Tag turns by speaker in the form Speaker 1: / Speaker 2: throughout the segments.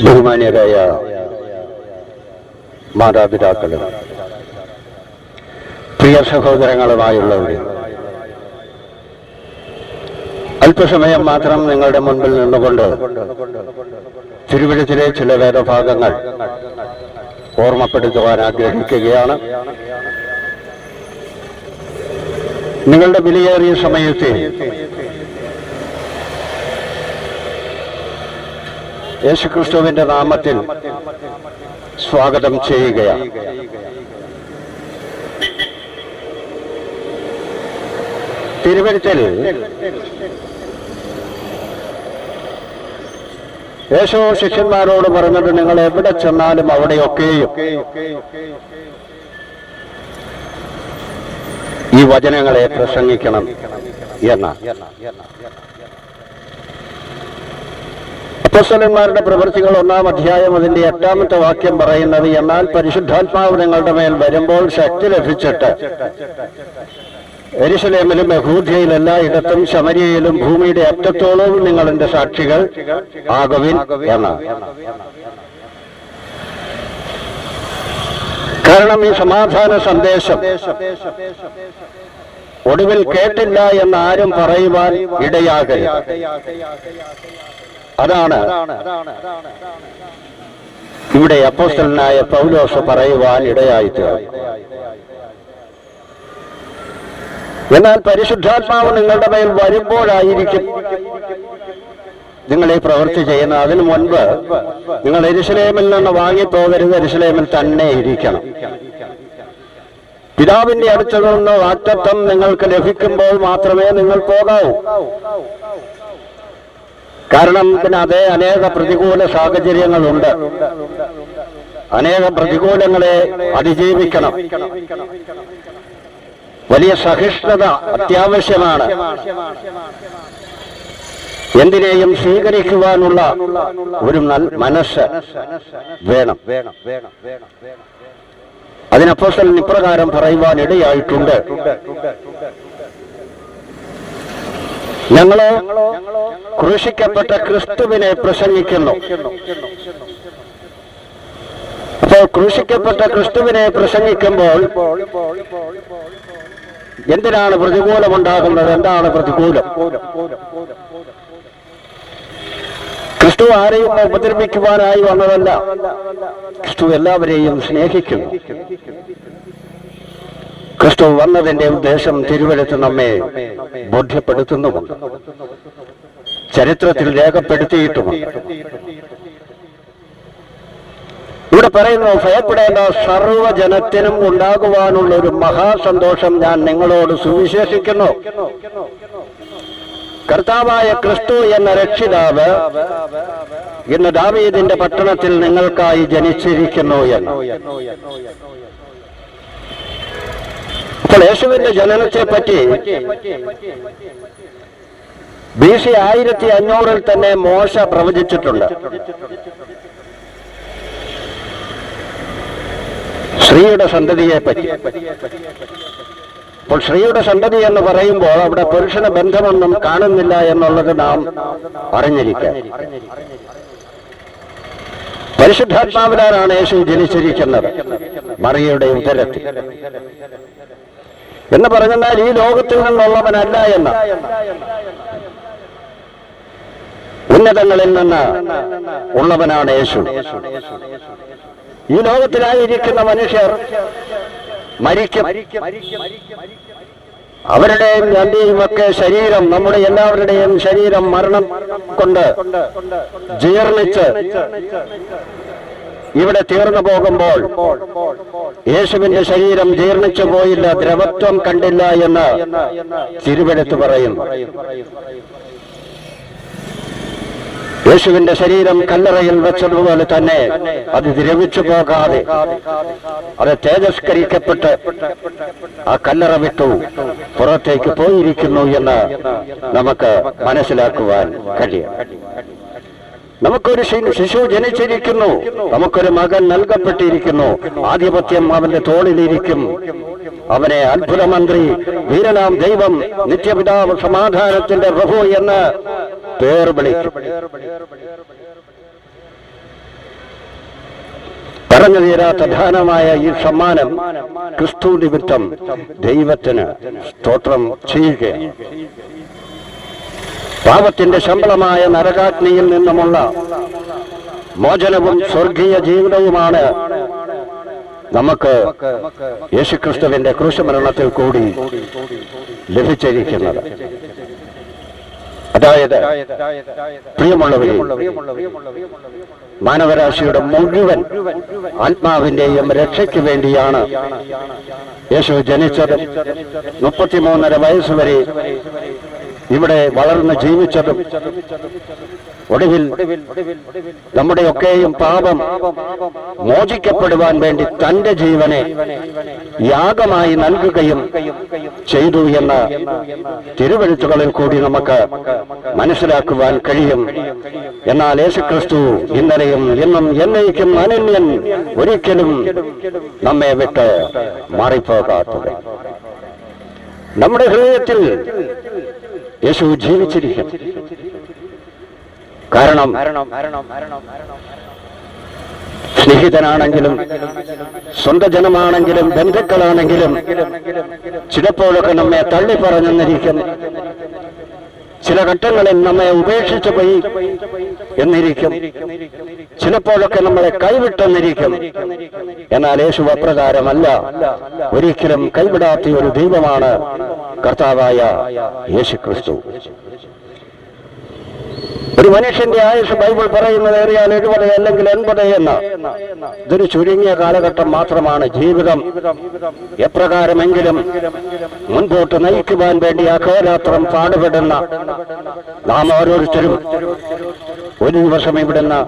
Speaker 1: ബഹുമാന്യരായ മാതാപിതാക്കളും പ്രിയ സഹോദരങ്ങളുമായുള്ളവരും, അല്പസമയം മാത്രം നിങ്ങളുടെ മുൻപിൽ നിന്നുകൊണ്ട് തിരുവഴുത്തിലെ ചില വേദഭാഗങ്ങൾ ഓർമ്മപ്പെടുത്തുവാൻ ആഗ്രഹിക്കുകയാണ്. നിങ്ങളുടെ വിലയേറിയ സമയത്ത് യേശുക്രിസ്തുവിന്റെ നാമത്തിൽ സ്വാഗതം ചെയ്യുകയാണ്. തിരുവഴുത്തിൽ യേശു ശിഷ്യന്മാരോട് പറഞ്ഞത്, നിങ്ങൾ എവിടെ ചെന്നാലും അവിടെയൊക്കെയും ഈ വചനങ്ങളെ പ്രസംഗിക്കണം എന്ന. അപ്പോസ്തലന്മാരുടെ പ്രവൃത്തികൾ 1-ാം അധ്യായം അതിന്റെ 8-ാമത്തെ വാക്യം പറയുന്നത്, എന്നാൽ പരിശുദ്ധാത്മാവ് നിങ്ങളുടെ മേൽ വരുമ്പോൾ ശക്തി ലഭിച്ചിട്ട് യെരൂശലേമിലും യഹൂദ്യയിലും എല്ലായിടത്തും ശമര്യയിലും ഭൂമിയുടെ അറ്റത്തോളവും നിങ്ങൾ എന്റെ സാക്ഷികൾ ആകുവിൻ എന്നാണ്. കാരണം ഈ സമാധാന സന്ദേശം ഒടുവിൽ കേട്ടില്ല എന്ന് ആരും പറയുവാൻ ഇടയാകരുത്. അതാണ് ഇവിടെ അപ്പോസ്തലനായ പൗലോസ് പറയുവാൻ ഇടയായിത്തീർന്നു. എന്നാൽ പരിശുദ്ധാത്മാവ് നിങ്ങളുടെ മേൽ വരുമ്പോഴായിരിക്കും നിങ്ങൾ ഈ പ്രവൃത്തി ചെയ്യുന്നത്. അതിനു മുൻപ് നിങ്ങൾ യെരൂശലേമിൽ നിന്ന് വാങ്ങിപ്പോകരുത്, യെരൂശലേമിൽ തന്നെ ഇരിക്കണം. പിതാവിന്റെ അടുത്ത് നിന്ന് വാഗ്ദത്തം നിങ്ങൾക്ക് ലഭിക്കുമ്പോൾ മാത്രമേ നിങ്ങൾ പോകാവൂ. കാരണം അതേ അനേക പ്രതികൂല സാഹചര്യങ്ങളുണ്ട്. അനേക പ്രതികൂലങ്ങളെ അതിജീവിക്കണം. വലിയ സഹിഷ്ണുത അത്യാവശ്യമാണ്. എന്തിനേയും സ്വീകരിക്കുവാനുള്ള ഒരു മനസ്സ് വേണം. അതിന് അപ്പോസ്തലൻ ഇപ്രകാരം പറയുവാൻ ഇടയായിട്ടുണ്ട്, ഞങ്ങള് ക്രൂശിക്കപ്പെട്ട ക്രിസ്തുവിനെ പ്രസംഗിക്കുന്നു. അപ്പോൾ ക്രൂശിക്കപ്പെട്ട ക്രിസ്തുവിനെ പ്രസംഗിക്കുമ്പോൾ എന്തിനാണ് പ്രതികൂലമുണ്ടാകുന്നത്? എന്താണ് പ്രതികൂലം? ക്രിസ്തു ആരെയും ഉപദ്രവിക്കുവാനായി വന്നതല്ല. ക്രിസ്തു എല്ലാവരെയും സ്നേഹിക്കുന്നു. ക്രിസ്തു വന്നതിന്റെ ഉദ്ദേശം തിരുവഴുത്ത് നമ്മെ ബോധ്യപ്പെടുത്തുന്നുമുണ്ട്, ചരിത്രത്തിൽ രേഖപ്പെടുത്തിയിട്ടുമുണ്ട്. ഇവിടെ പറയുന്നു, ഭയപ്പെടേണ്ട, സർവ്വജനത്തിനും ഉണ്ടാകുവാനുള്ള ഒരു മഹാസന്തോഷം ഞാൻ നിങ്ങളോട് സുവിശേഷിക്കുന്നു. കർത്താവായ ക്രിസ്തു എന്ന രക്ഷിതാവ് ഇന്ന് ദാവീദിന്റെ പട്ടണത്തിൽ നിങ്ങൾക്കായി ജനിച്ചിരിക്കുന്നു എന്ന്. അപ്പോൾ യേശുവിന്റെ ജനനത്തെ പറ്റി BC 1500 തന്നെ മോശ പ്രവചിച്ചിട്ടുണ്ട്. സ്ത്രീയുടെ സന്തതിയെ പറ്റി. അപ്പോൾ സ്ത്രീയുടെ സന്തതി എന്ന് പറയുമ്പോൾ അവിടെ പുരുഷന ബന്ധമൊന്നും കാണുന്നില്ല എന്നുള്ളത് നാം അറിഞ്ഞിരിക്കാം. പരിശുദ്ധാത്മാവിലാണ് യേശു ജനിച്ചിരിക്കുന്നത്, മറിയയുടെ ഉദരത്തിൽ. എന്ന് പറഞ്ഞാൽ ഈ ലോകത്തിൽ നിന്നുള്ളവനല്ല എന്ന, ഉന്നതങ്ങളിൽ നിന്ന് ഉള്ളവനാണ് യേശു. ഈ ലോകത്തിലായിരിക്കുന്ന മനുഷ്യർ മരിക്കും. അവരുടെയും എന്റെയും ഒക്കെ ശരീരം, നമ്മുടെ എല്ലാവരുടെയും ശരീരം മരണം കൊണ്ട് ജീർണിച്ച് ഇവിടെ തീർന്നു പോകുമ്പോൾ യേശുവിന്റെ ശരീരം ജീർണിച്ചു പോയില്ല, ദ്രവത്വം കണ്ടില്ല എന്ന് തിരുവെഴുത്ത് പറയുന്നു. യേശുവിന്റെ ശരീരം കല്ലറയിൽ വെച്ചതുപോലെ തന്നെ അത് ദ്രവിച്ചു പോകാതെ അത് തേജസ്കരിക്കപ്പെട്ട് ആ കല്ലറ വിട്ടു പുറത്തേക്ക് പോയിരിക്കുന്നു എന്ന് നമുക്ക് മനസ്സിലാക്കുവാൻ കഴിയും. നമുക്കൊരു ശിശു ജനിച്ചിരിക്കുന്നു, നമുക്കൊരു മകൻ നൽകപ്പെട്ടിരിക്കുന്നു. ആധിപത്യം അവന്റെ തോളിലിരിക്കും. അവനെ അത്ഭുതമന്ത്രി, വീരനാം ദൈവം, നിത്യപിതാവ്, സമാധാനത്തിന്റെ പ്രഭു എന്ന് പേർ വിളിക്കും. പറഞ്ഞു തീരാത്ത ദാനമായ ഈ സമ്മാനം ക്രിസ്തു നിമിത്തം ദൈവത്തിന് സ്തോത്രം ചെയ്യുകയാണ്. പാപത്തിന്റെ ശമ്പളമായ നരകാഗ്നിയിൽ നിന്നുമുള്ള മോചനവും സ്വർഗീയ ജീവിതവുമാണ് നമുക്ക് യേശുക്രിസ്തുവിന്റെ ക്രൂശമരണത്തിൽ കൂടി ലഭിച്ചിരിക്കുന്നത്. അതായത് പ്രിയമുള്ളവരെ, മാനവരാശിയുടെ മുഴുവൻ ആത്മാവിന്റെയും രക്ഷയ്ക്ക് വേണ്ടിയാണ് യേശു ജനിച്ചത്. 33.5 വയസ്സുവരെ ഇവിടെ വളർന്ന് ജീവിച്ചതും ഒടുവിൽ നമ്മുടെയൊക്കെയും പാപം മോചിക്കപ്പെടുവാൻ വേണ്ടി തന്റെ ജീവനെ യാഗമായി നൽകുകയും ചെയ്തു എന്ന് തിരുവെഴുത്തുകളിൽ കൂടി നമുക്ക് മനസ്സിലാക്കുവാൻ കഴിയും. എന്നാൽ യേശുക്രിസ്തു ഇന്നലെയും ഇന്നും എന്നേക്കും അനന്യൻ, ഒരിക്കലും നമ്മെ വിട്ട് മാറിപ്പോകാത്തത്. നമ്മുടെ ഹൃദയത്തിൽ യേശു ജീവിച്ചിരിക്കും. കാരണം സ്നേഹിതനാണെങ്കിലും സ്വന്തം ജനമാണെങ്കിലും ബന്ധുക്കളാണെങ്കിലും ചിലപ്പോഴൊക്കെ നമ്മെ തള്ളിപ്പറഞ്ഞെന്നിരിക്കും. ചില ഘട്ടങ്ങളിൽ നമ്മെ ഉപേക്ഷിച്ചു പോയി എന്നിരിക്കും. ചിലപ്പോഴൊക്കെ നമ്മളെ കൈവിട്ടെന്നിരിക്കും. എന്നാൽ യേശു അപ്രകാരമല്ല. ഒരിക്കലും കൈവിടാത്ത ഒരു ദൈവമാണ് കർത്താവായ യേശുക്രിസ്തു. ഒരു മനുഷ്യന്റെ ആയുസ് ബൈബിൾ പറയുന്നത് ഏറിയാൽ 70 അല്ലെങ്കിൽ 80 എന്ന്. ഇതൊരു ചുരുങ്ങിയ കാലഘട്ടം മാത്രമാണ്. ജീവിതം എപ്രകാരമെങ്കിലും മുൻപോട്ട് നയിക്കുവാൻ വേണ്ടി അഹോരാത്രം പാടുപെടുന്ന നാം ഓരോരുത്തരും ഒരു ദിവസം ഇവിടുന്ന്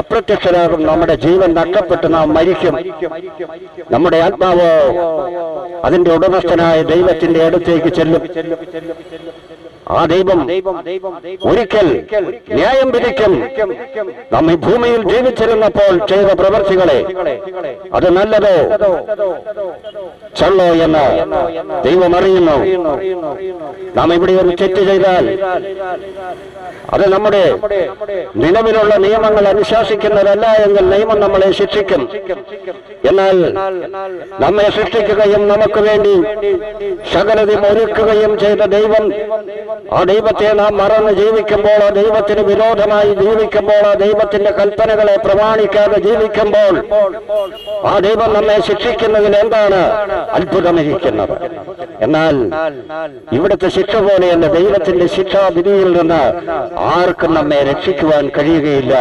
Speaker 1: അപ്രത്യക്ഷരാകും. നമ്മുടെ ജീവൻ നഷ്ടപ്പെട്ട് നാം മരിക്കും. നമ്മുടെ ആത്മാവ് അതിന്റെ ഉടമസ്ഥനായ ദൈവത്തിന്റെ അടുത്തേക്ക് ചെല്ലും. ആ ദൈവം ഒരിക്കൽ ന്യായം വിധിക്കും. നാം ഈ ഭൂമിയിൽ ജീവിച്ചിരുന്നപ്പോൾ ചെയ്ത പ്രവൃത്തികളെ അത് നല്ലതോ ചള്ളോ എന്ന് ദൈവം അറിയുന്നു. നാം ഇവിടെ ഒരു തെറ്റ് ചെയ്താൽ അത് നമ്മുടെ നിലവിലുള്ള നിയമങ്ങൾ അനുശാസിക്കുന്നതല്ല എങ്കിൽ നിയമം നമ്മളെ ശിക്ഷിക്കും. എന്നാൽ നമ്മെ സൃഷ്ടിക്കുകയും നമുക്ക് വേണ്ടി സകലതും ഒരുക്കുകയും ചെയ്ത ദൈവം, ആ ദൈവത്തെ നാം മറന്ന് ജീവിക്കുമ്പോൾ, ആ ദൈവത്തിന് വിരോധമായി ജീവിക്കുമ്പോൾ, ആ ദൈവത്തിന്റെ കൽപ്പനകളെ പ്രമാണിക്കാതെ ജീവിക്കുമ്പോൾ ആ ദൈവം നമ്മെ ശിക്ഷിക്കുന്നതിൽ എന്താണ് അത്ഭുതമിരിക്കുന്നത്? എന്നാൽ ഇവിടുത്തെ ശിക്ഷ പോലെയല്ല. ദൈവത്തിന്റെ ശിക്ഷാവിധിയിൽ നിന്ന് ആർക്കും നമ്മെ രക്ഷിക്കുവാൻ കഴിയുകയില്ല.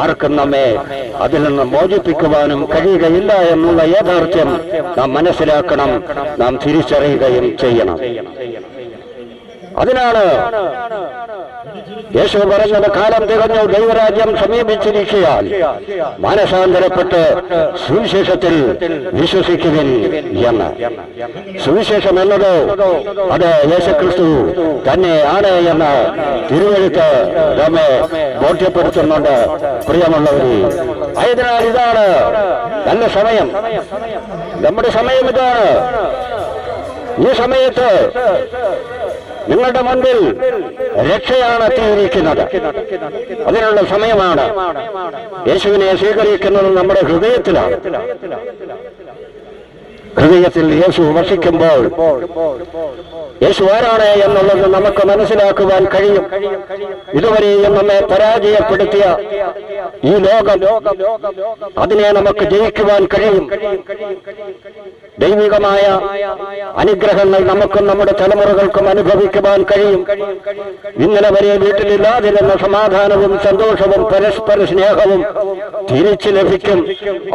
Speaker 1: ആർക്കും നമ്മെ അതിൽ നിന്ന് മോചിപ്പിക്കുവാനും കഴിയുകയില്ല എന്നുള്ള യാഥാർത്ഥ്യം നാം മനസ്സിലാക്കണം, നാം തിരിച്ചറിയുകയും ചെയ്യണം. അതിനാണ് യേശു പറഞ്ഞത്, കാലം തികഞ്ഞു, ദൈവരാജ്യം സമീപിച്ചിരിക്കുകയാൽ മാനസാന്തരപ്പെട്ട് സുവിശേഷത്തിൽ വിശ്വസിക്കുവിൻ എന്ന്. സുവിശേഷം എന്നത് അത് യേശുക്രിസ്തു തന്നെ ആണ് എന്ന് തിരുവെഴുത്ത് നമ്മെ ബോധ്യപ്പെടുത്തുന്നുണ്ട്. പ്രിയമുള്ളവരെ, ആയതിനാൽ ഇതാണ് നല്ല സമയം. നമ്മുടെ സമയം ഇതാണ്. ഈ സമയത്ത് നിങ്ങളുടെ മുൻപിൽ രക്ഷയാണ് എത്തിയിരിക്കുന്നത്. അതിനുള്ള സമയമാണ്. യേശുവിനെ സ്വീകരിക്കുന്നത് നമ്മുടെ ഹൃദയത്തിലാണ്. ഹൃദയത്തിൽ യേശു വസിക്കുമ്പോൾ യേശു ആരാണ് എന്നുള്ളത് നമുക്ക് മനസ്സിലാക്കുവാൻ കഴിയും. ഇതുവരെയും നമ്മെ പരാജയപ്പെടുത്തിയ ഈ ലോകം അതിനെ നമുക്ക് ജയിക്കുവാൻ കഴിയും. ദൈവികമായ അനുഗ്രഹങ്ങൾ നമുക്കും നമ്മുടെ തലമുറകൾക്കും അനുഭവിക്കുവാൻ കഴിയും. ഇന്നലെ വരെ വീട്ടിലില്ലാതിരുന്ന സമാധാനവും സന്തോഷവും പരസ്പര സ്നേഹവും തിരിച്ചു ലഭിക്കും.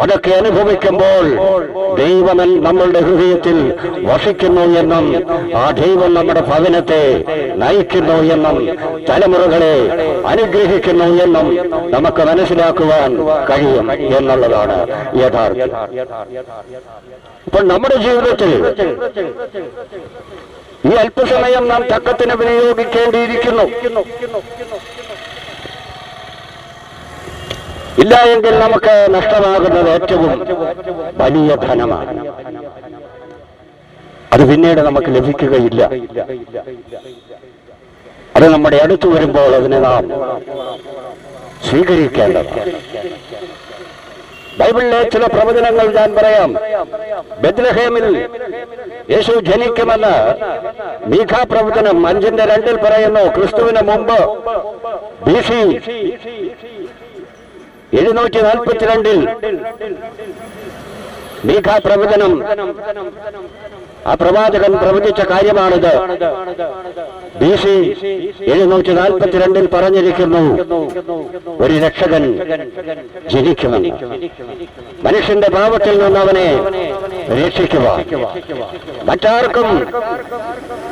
Speaker 1: അതൊക്കെ അനുഭവിക്കുമ്പോൾ ദൈവം നമ്മളുടെ ഹൃദയത്തിൽ വസിക്കുന്നു എന്നും ആ ദൈവം നമ്മുടെ ഭവനത്തെ നയിക്കുന്നു എന്നും തലമുറകളെ അനുഗ്രഹിക്കുന്നു എന്നും നമുക്ക് മനസ്സിലാക്കുവാൻ കഴിയും എന്നുള്ളതാണ് യഥാർത്ഥം. അപ്പോൾ നമ്മുടെ ജീവിതത്തിൽ ഈ അല്പസമയം നാം തക്കത്തിന് വിനിയോഗിക്കേണ്ടിയിരിക്കുന്നു. ഇല്ല എങ്കിൽ നമുക്ക് നഷ്ടമാകുന്നത് ഏറ്റവും വലിയ ധനമാണ്. അത് പിന്നീട് നമുക്ക് ലഭിക്കുകയില്ല. അത് നമ്മുടെ അടുത്ത് വരുമ്പോൾ അതിനെ നാം സ്വീകരിക്കേണ്ടതാണ്. ബൈബിളിലെ ചില പ്രവചനങ്ങൾ ഞാൻ പറയാം. ബെത്ലഹേമിൽ യേശു ജനിക്കുമെന്ന് മീഖാ പ്രവചനം 5:2 പറയുന്നു. ക്രിസ്തുവിന് മുമ്പ് BC 742 മീഖാ പ്രവചനം, ആ പ്രവാചകൻ പ്രവചിച്ച കാര്യമാണിത്. BC 742 പറഞ്ഞിരിക്കുന്നു, ഒരു രക്ഷകൻ ജനിക്കുമെന്ന്. മനുഷ്യന്റെ പാപത്തിൽ നിന്ന് അവനെ രക്ഷിക്കുക. മറ്റാർക്കും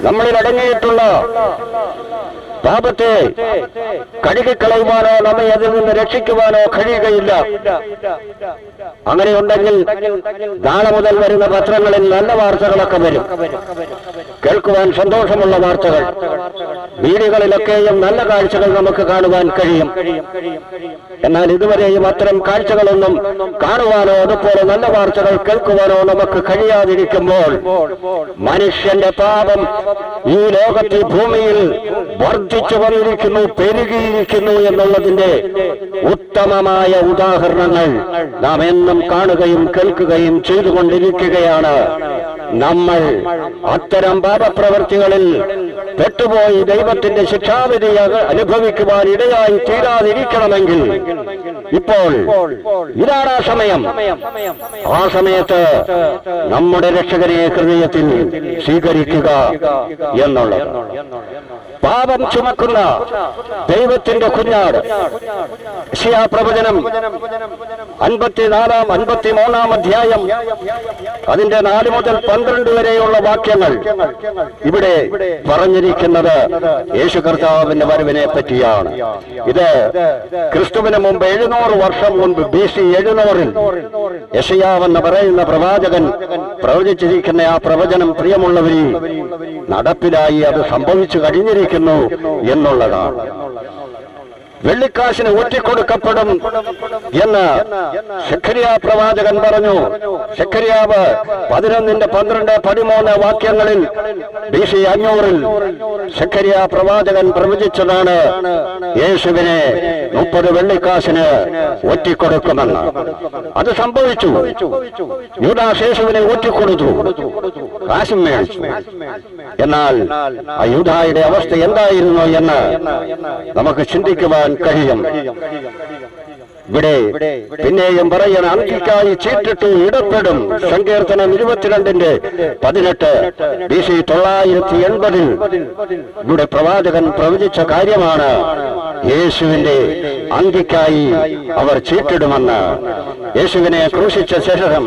Speaker 1: നമ്മളിൽ അടങ്ങിയിട്ടുള്ള പാപത്തെ കഴുകിക്കളയുവാനോ നമ്മെ അതിൽ നിന്ന് രക്ഷിക്കുവാനോ കഴിയുകയില്ല. അങ്ങനെയുണ്ടെങ്കിൽ നാളെ മുതൽ വരുന്ന പത്രങ്ങളിൽ നല്ല വാർത്തകളൊക്കെ വരും, കേൾക്കുവാൻ സന്തോഷമുള്ള വാർത്തകൾ. വീടുകളിലൊക്കെയും നല്ല കാഴ്ചകൾ നമുക്ക് കാണുവാൻ കഴിയും. എന്നാൽ ഇതുവരെയും അത്തരം കാഴ്ചകളൊന്നും കാണുവാനോ അതുപോലെ നല്ല വാർത്തകൾ കേൾക്കുവാനോ നമുക്ക് കഴിയാതിരിക്കുമ്പോൾ മനുഷ്യന്റെ പാപം ഈ ലോകത്തെ ഭൂമിയിൽ വർദ്ധിച്ചു വന്നിരിക്കുന്നു, പെരുകിയിരിക്കുന്നു എന്നുള്ളതിന്റെ ഉത്തമമായ ഉദാഹരണങ്ങൾ നാം എന്നും കാണുകയും കേൾക്കുകയും ചെയ്തുകൊണ്ടിരിക്കുകയാണ്. നമ്മൾ അത്തരം പാപപ്രവൃത്തികളിൽ പെട്ടുപോയി ദൈവത്തിന്റെ ശിക്ഷാവിധി അനുഭവിക്കുവാൻ ഇടയായി തീരാതിരിക്കണമെങ്കിൽ ഇപ്പോൾ ഇതാണ് ആ സമയം. ആ സമയത്ത് നമ്മുടെ രക്ഷകനെ ഹൃദയത്തിൽ സ്വീകരിക്കുക എന്നുള്ളത്. പാപം ചുമക്കുന്ന ദൈവത്തിന്റെ കുഞ്ഞാട്. യെശയ്യാ പ്രവചനം 53-ാം അധ്യായം അതിന്റെ 4 മുതൽ 12 വരെയുള്ള വാക്യങ്ങൾ ഇവിടെ പറഞ്ഞിരിക്കുന്നത് യേശു കർത്താവിന്റെ വരവിനെ പറ്റിയാണ്. ഇത് ക്രിസ്തുവിന് മുമ്പ് 700 വർഷം മുൻപ് BC 700-ൽ യെശയ്യാവെന്ന് പറയുന്ന പ്രവാചകൻ പ്രവചിച്ചിരിക്കുന്ന ആ പ്രവചനം പ്രിയമുള്ളവരിൽ നടപ്പിലായി അത് സംഭവിച്ചു കഴിഞ്ഞിരിക്കുന്നു എന്നുള്ളതാണ്. വെള്ളിക്കാശിന് ഊറ്റിക്കൊടുക്കപ്പെടും എന്ന് സെഖര്യാ പ്രവാചകൻ പറഞ്ഞു. സെഖര്യാവ് 11-12-13 വാക്യങ്ങളിൽ BC 500-ൽ സെഖര്യാ പ്രവാചകൻ പ്രവചിച്ചതാണ് യേശുവിനെ 30 വെള്ളിക്കാശിന് ഊറ്റിക്കൊടുക്കുമെന്ന്. അത് സംഭവിച്ചു. യൂദാസ് യേശുവിനെ ഊറ്റിക്കൊടുത്തു, കാശും മേടിച്ചു. എന്നാൽ ആ യൂദായുടെ അവസ്ഥ എന്തായിരുന്നു എന്ന് നമുക്ക് ചിന്തിക്കുവാൻ കഴിയും. ഇവിടെ പിന്നെയും പറയണം, അങ്കിക്കായി ചീട്ടിട്ടു ഇടപെടും. സങ്കീർത്തനം 22:18 BC 980-ൽ ഇവിടെ പ്രവാചകൻ പ്രവചിച്ച കാര്യമാണ്. യേശുവിന്റെ അങ്കിക്കായി അവർ ചീട്ടിടുമെന്ന്. യേശുവിനെ ക്രൂശിച്ച ശേഷം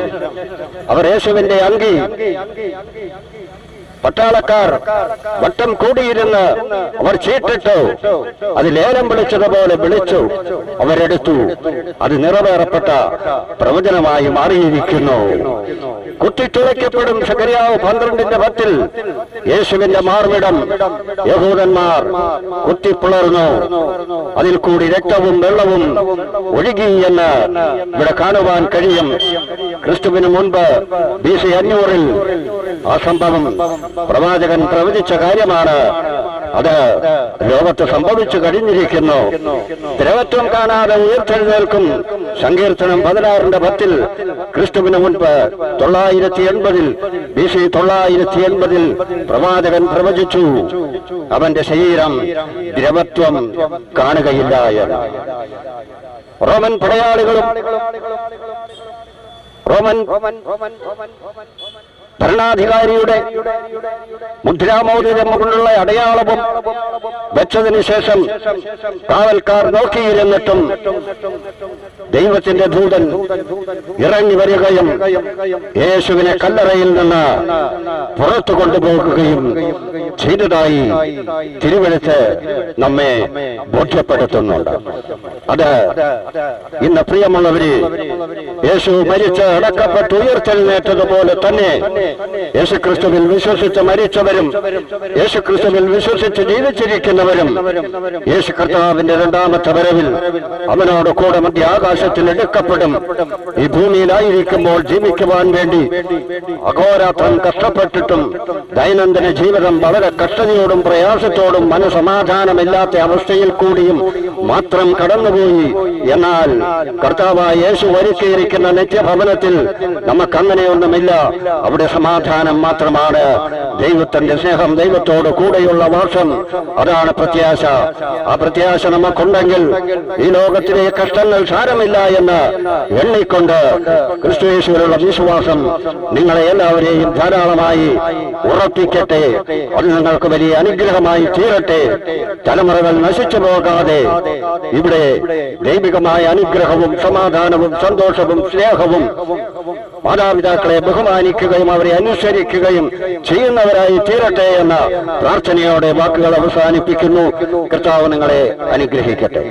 Speaker 1: അവർ യേശുവിന്റെ അങ്കി പട്ടാളക്കാർ വട്ടം കൂടിയിരുന്ന് അവർ ചീട്ടിട്ടു. അത് ലേലം വിളിച്ചതുപോലെ വിളിച്ചു, അവരെടുത്തു. അത് നിറവേറപ്പെട്ട പ്രവചനമായി മാറിയിരിക്കുന്നു. കുത്തിത്തുളയ്ക്കപ്പെടും. സെഖര്യാവ് 12:10 യേശുവിന്റെ മാർവിടം യഹൂദന്മാർ കുത്തിപ്പിളർന്നു, അതിൽ കൂടി രക്തവും വെള്ളവും ഒഴുകി എന്ന് ഇവിടെ കാണുവാൻ കഴിയും. ക്രിസ്തുവിന് മുൻപ് BC 500-ൽ ആ സംഭവം പ്രവാചകൻ പ്രവചിച്ച കാര്യമാണ്. അത് ലോകത്ത് സംഭവിച്ചു കഴിഞ്ഞിരിക്കുന്നു. ദ്രവത്വം കാണാതെ ഉയർത്തെഴുന്നേൽക്കും. സങ്കീർത്തനം 16:10 ക്രിസ്തുവിന് മുൻപ് 980-ൽ BC 980-ൽ പ്രവാചകൻ പ്രവചിച്ചു, അവന്റെ ശരീരം ദ്രവത്വം കാണുകയില്ല എന്ന്. റോമൻ പടയാളികളും റോമൻ ഭരണാധികാരിയുടെ മുദ്രാമോതിരം കൊണ്ടുള്ള അടയാളവും വെച്ചതിനു ശേഷം കാവൽക്കാർ നോക്കിയിരുന്നിട്ടും ദൈവത്തിന്റെ ദൂതൻ ഇറങ്ങി വരികയും യേശുവിനെ കല്ലറയിൽ നിന്ന് പുറത്തു കൊണ്ടുപോകുകയും ചെയ്തതായി തിരുവെഴുത്ത് നമ്മെ ബോധ്യപ്പെടുത്തുന്നുണ്ട്. അത് ഇന്ന് പ്രിയമുള്ളവര്, യേശു മരിച്ച് അടക്കപ്പെട്ട് ഉയർത്തെഴുന്നേറ്റതുപോലെ തന്നെ യേശുക്രിസ്തുവിൽ വിശ്വസിച്ച് മരിച്ചവരും യേശുക്രിസ്തുവിൽ വിശ്വസിച്ച് ജീവിച്ചിരിക്കുന്നവരും യേശു കർത്താവിന്റെ രണ്ടാമത്തെ വരവിൽ അവനോട് കൂടെ മധ്യ ആകാശത്തിൽ എടുക്കപ്പെടും. ഈ ഭൂമിയിലായിരിക്കുമ്പോൾ ജീവിക്കുവാൻ വേണ്ടി അഘോരാത്രം കഷ്ടപ്പെട്ടിട്ടും ദൈനംദിന ജീവിതം വളരെ കഷ്ടതയോടും പ്രയാസത്തോടും മനസമാധാനമില്ലാത്ത അവസ്ഥയിൽ കൂടിയും മാത്രം കടന്നുപോയി. എന്നാൽ കർത്താവായ യേശു ഒരുക്കിയിരിക്കുന്ന നിത്യഭവനത്തിൽ നമുക്കങ്ങനെയൊന്നുമില്ല. അവിടെ സമാധാനം മാത്രമാണ്. ദൈവത്തിന്റെ സ്നേഹം, ദൈവത്തോട് കൂടെയുള്ള വാസം, അതാണ് പ്രത്യാശ. ആ പ്രത്യാശ നമുക്കുണ്ടെങ്കിൽ ഈ ലോകത്തിലെ കഷ്ടങ്ങൾ സാരമില്ല എന്ന് എണ്ണിക്കൊണ്ട് ക്രിസ്തുയേശുവിലുള്ള വിശ്വാസം നിങ്ങളെ എല്ലാവരെയും ധാരാളമായി ഉറപ്പിക്കട്ടെ. അത് നിങ്ങൾക്ക് വലിയ അനുഗ്രഹമായി തീരട്ടെ. തലമുറകൾ നശിച്ചു പോകാതെ ഇവിടെ ദൈവികമായ അനുഗ്രഹവും സമാധാനവും സന്തോഷവും സ്നേഹവും മാതാപിതാക്കളെ ബഹുമാനിക്കുകയും അവരെ അനുസരിക്കുകയും ചെയ്യുന്നവരായി തീരട്ടെ എന്ന പ്രാർത്ഥനയോടെ വാക്കുകൾ അവസാനിപ്പിക്കുന്നു. കർത്താവ് നിങ്ങളെ അനുഗ്രഹിക്കട്ടെ.